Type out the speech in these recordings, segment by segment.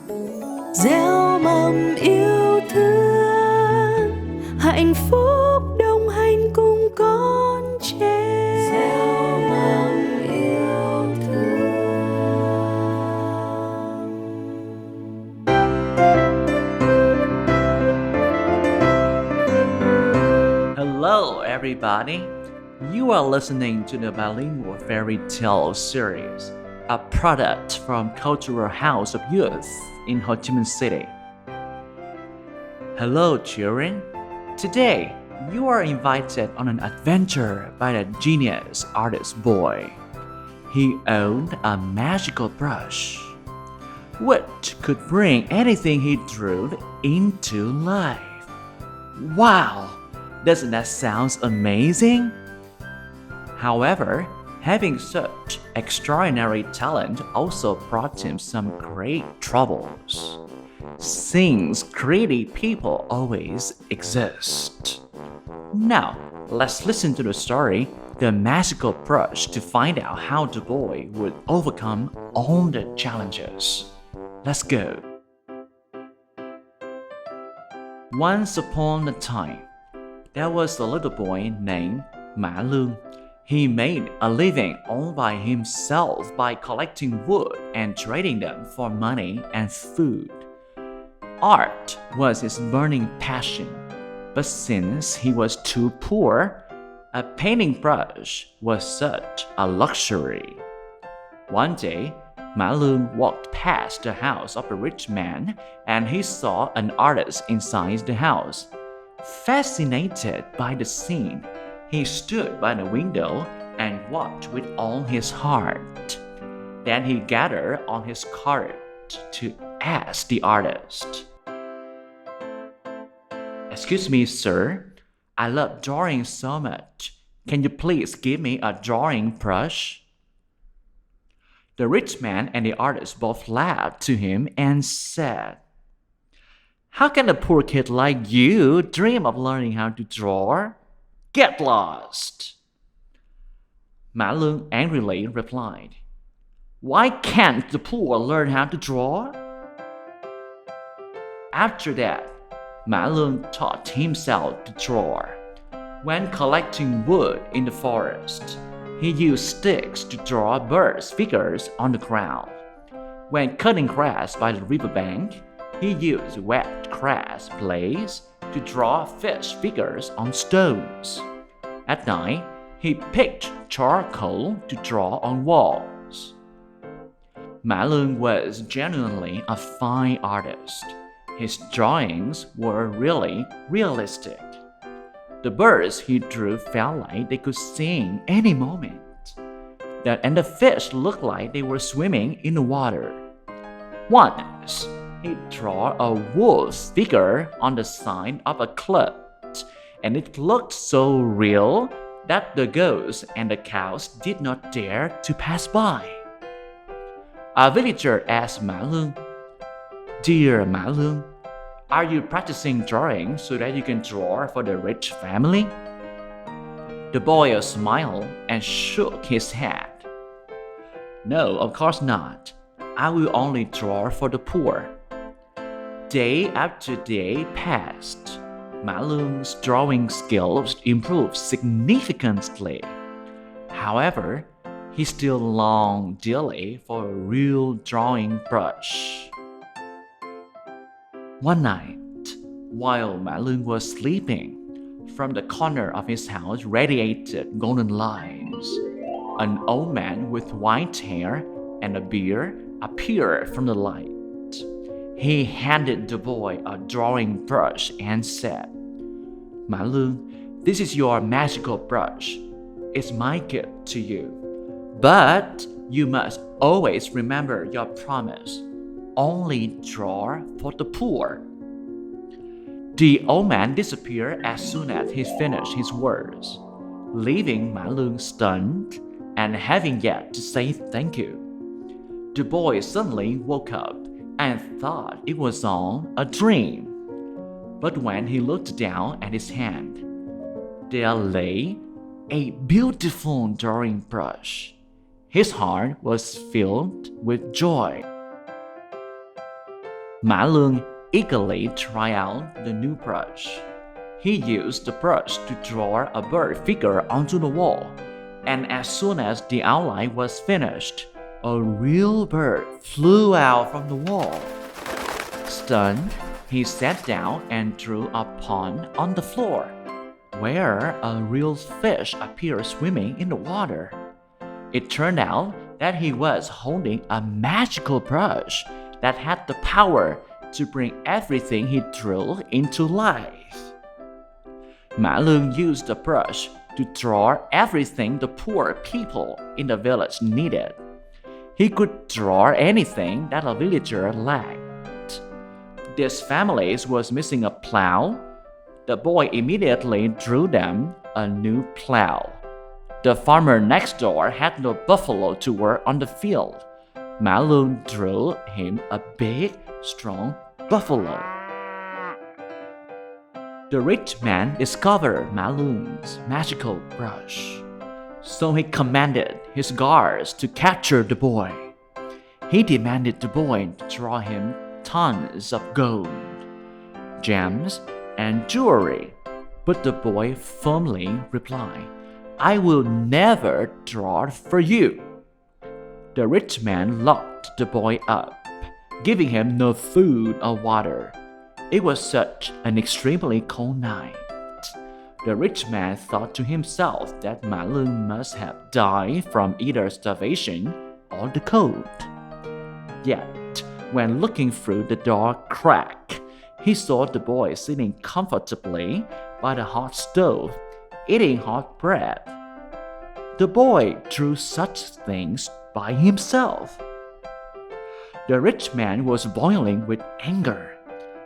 gieo mầm yêu thương, hạnh phúc đồng hành cùng con trẻ. Gieo mầm yêu thương. Hello, everybody. You are listening to the bilingual fairy tale series, a product from Cultural House of Youth in Ho Chi Minh City. Hello, children. Today, you are invited on an adventure by a genius artist boy. He owned a magical brush, which could bring anything he drew into life. Wow! Doesn't that sound amazing? However, having such extraordinary talent also brought him some great troubles, since greedy people always exist. Now, let's listen to the story, The Magical Brush, to find out how the boy would overcome all the challenges. Let's go. Once upon a time, there was a little boy named Ma Lương. He made a living all by himself by collecting wood and trading them for money and food. Art was his burning passion, but since he was too poor, a painting brush was such a luxury. One day, Ma Lương walked past the house of a rich man and he saw an artist inside the house. Fascinated by the scene, he stood by the window and watched with all his heart. Then he gathered all his courage to ask the artist, "Excuse me, sir. I love drawing so much. Can you please give me a drawing brush?" The rich man and the artist both laughed to him and said, "How can a poor kid like you dream of learning how to draw? Get lost!" Ma Lương angrily replied, "Why can't the poor learn how to draw?" After that, Ma Lương taught himself to draw. When collecting wood in the forest, he used sticks to draw birds' figures on the ground. When cutting grass by the riverbank, he used wet grass blades to draw fish figures on stones. At night, he picked charcoal to draw on walls. Ma Lương was genuinely a fine artist. His drawings were really realistic. The birds he drew felt like they could sing any moment. And the fish looked like they were swimming in the water. Once, he drew a wolf figure on the side of a cliff, and it looked so real that the goats and the cows did not dare to pass by. A villager asked Ma Lương, "Dear Ma Lương, are you practicing drawing so that you can draw for the rich family?" The boy smiled and shook his head. "No, of course not. I will only draw for the poor." Day after day passed. Ma Lương drawing skills improved significantly. However, he still longed dearly for a real drawing brush. One night, while Ma Lương was sleeping, from the corner of his house radiated golden lights. An old man with white hair and a beard appeared from the light. He handed the boy a drawing brush and said, "Ma Lương, this is your magical brush. It's my gift to you. But you must always remember your promise. Only draw for the poor." The old man disappeared as soon as he finished his words, leaving Ma Lương stunned and having yet to say thank you. The boy suddenly woke up and thought it was all a dream. But when he looked down at his hand, there lay a beautiful drawing brush. His heart was filled with joy. Mã Lương eagerly tried out the new brush. He used the brush to draw a bird figure onto the wall, and as soon as the outline was finished, a real bird flew out from the wall. Stunned, he sat down and drew a pond on the floor, where a real fish appeared swimming in the water. It turned out that he was holding a magical brush that had the power to bring everything he drew into life. Mã Lương used the brush to draw everything the poor people in the village needed. He could draw anything that a villager lacked. This family was missing a plow. The boy immediately drew them a new plow. The farmer next door had no buffalo to work on the field. Mã Lương drew him a big, strong buffalo. The rich man discovered Mã Lương magical brush, so he commanded his guards to capture the boy. He demanded the boy to draw him tons of gold, gems, and jewelry, but the boy firmly replied, "I will never draw for you." The rich man locked the boy up, giving him no food or water. It was such an extremely cold night. The rich man thought to himself that Mã Lương must have died from either starvation or the cold. Yet, when looking through the door crack, he saw the boy sitting comfortably by the hot stove, eating hot bread. The boy drew such things by himself. The rich man was boiling with anger,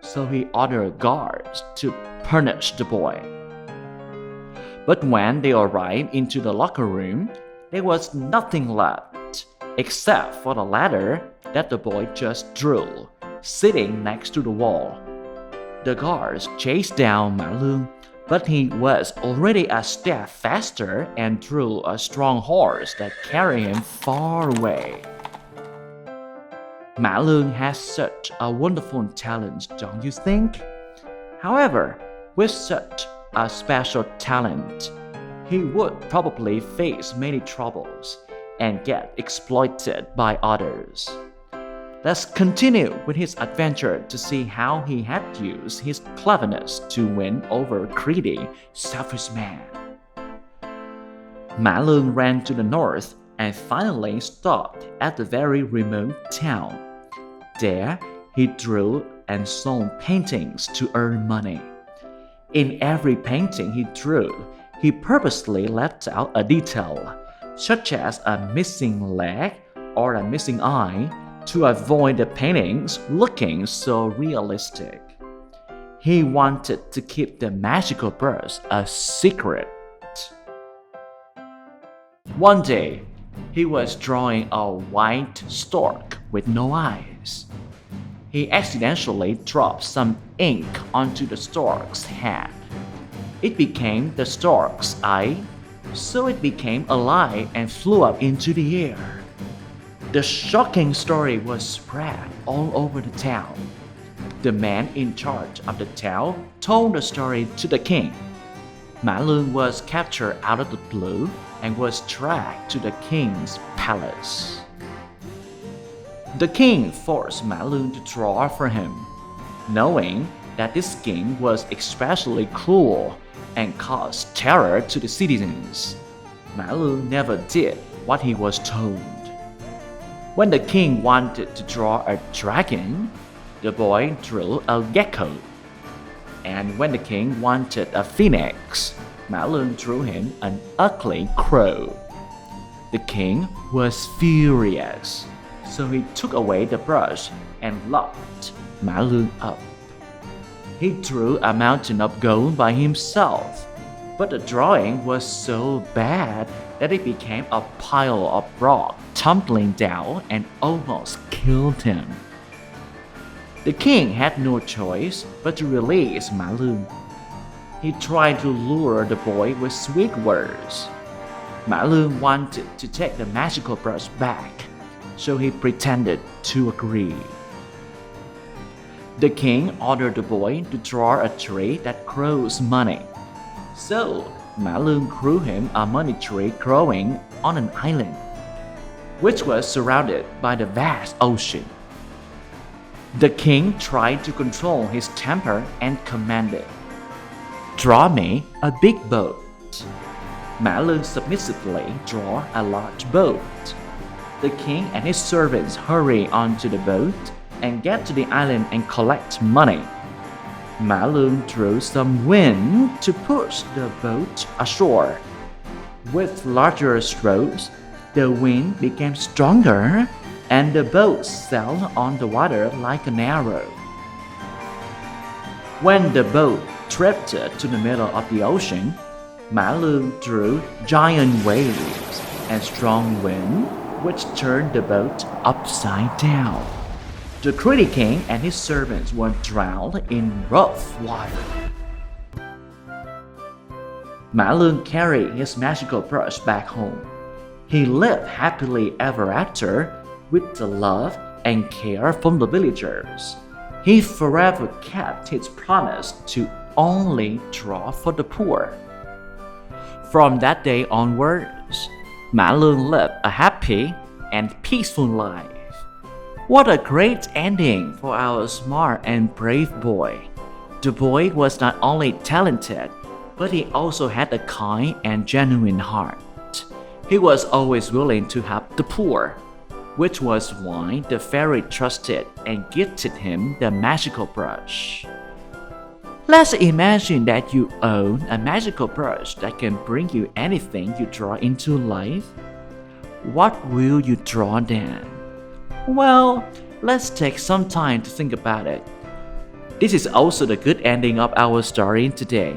so he ordered guards to punish the boy. But when they arrived into the locker room, there was nothing left except for the ladder that the boy just drew, sitting next to the wall. The guards chased down Mã Lương, but he was already a step faster and drew a strong horse that carried him far away. Mã Lương has such a wonderful talent, don't you think? However, with such a special talent, he would probably face many troubles and get exploited by others. Let's continue with his adventure to see how he had used his cleverness to win over a greedy, selfish man. Mã Lương ran to the north and finally stopped at a very remote town. There, he drew and sold paintings to earn money. In every painting he drew, he purposely left out a detail, such as a missing leg or a missing eye, to avoid the paintings looking so realistic. He wanted to keep the magical brush a secret. One day, he was drawing a white stork with no eyes. He accidentally dropped some ink onto the stork's head. It became the stork's eye, so it became alive and flew up into the air. The shocking story was spread all over the town. The man in charge of the town told the story to the king. Mã Lương was captured out of the blue and was dragged to the king's palace. The king forced Mã Lương to draw for him, knowing that this king was especially cruel and caused terror to the citizens. Mã Lương never did what he was told. When the king wanted to draw a dragon, the boy drew a gecko. And when the king wanted a phoenix, Mã Lương drew him an ugly crow. The king was furious, so he took away the brush and locked Mã Lương up. He drew a mountain of gold by himself, but the drawing was so bad that it became a pile of rock tumbling down and almost killed him. The king had no choice but to release Mã Lương. He tried to lure the boy with sweet words. Mã Lương wanted to take the magical brush back, so he pretended to agree. The king ordered the boy to draw a tree that grows money. So, Mã Lương drew him a money tree growing on an island, which was surrounded by the vast ocean. The king tried to control his temper and commanded, "Draw me a big boat." Mã Lương submissively drew a large boat. The king and his servants hurry onto the boat and get to the island and collect money. Mã Lương drew some wind to push the boat ashore. With larger strokes, the wind became stronger and the boat sailed on the water like an arrow. When the boat drifted to the middle of the ocean, Mã Lương drew giant waves and strong wind, which turned the boat upside down. The greedy king and his servants were drowned in rough water. Mã Lương carried his magical brush back home. He lived happily ever after with the love and care from the villagers. He forever kept his promise to only draw for the poor. From that day onwards, Mã Lương lived a happy and peaceful life. What a great ending for our smart and brave boy. The boy was not only talented, but he also had a kind and genuine heart. He was always willing to help the poor, which was why the fairy trusted and gifted him the magical brush. Let's imagine that you own a magical brush that can bring you anything you draw into life. What will you draw then? Well, let's take some time to think about it. This is also the good ending of our story today.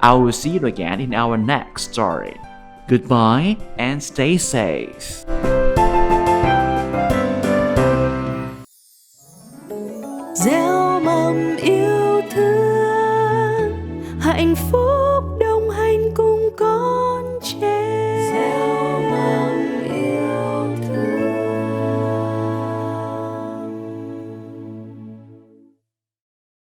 I will see you again in our next story. Goodbye and stay safe. Gieo mầm yêu thương hạnh phúc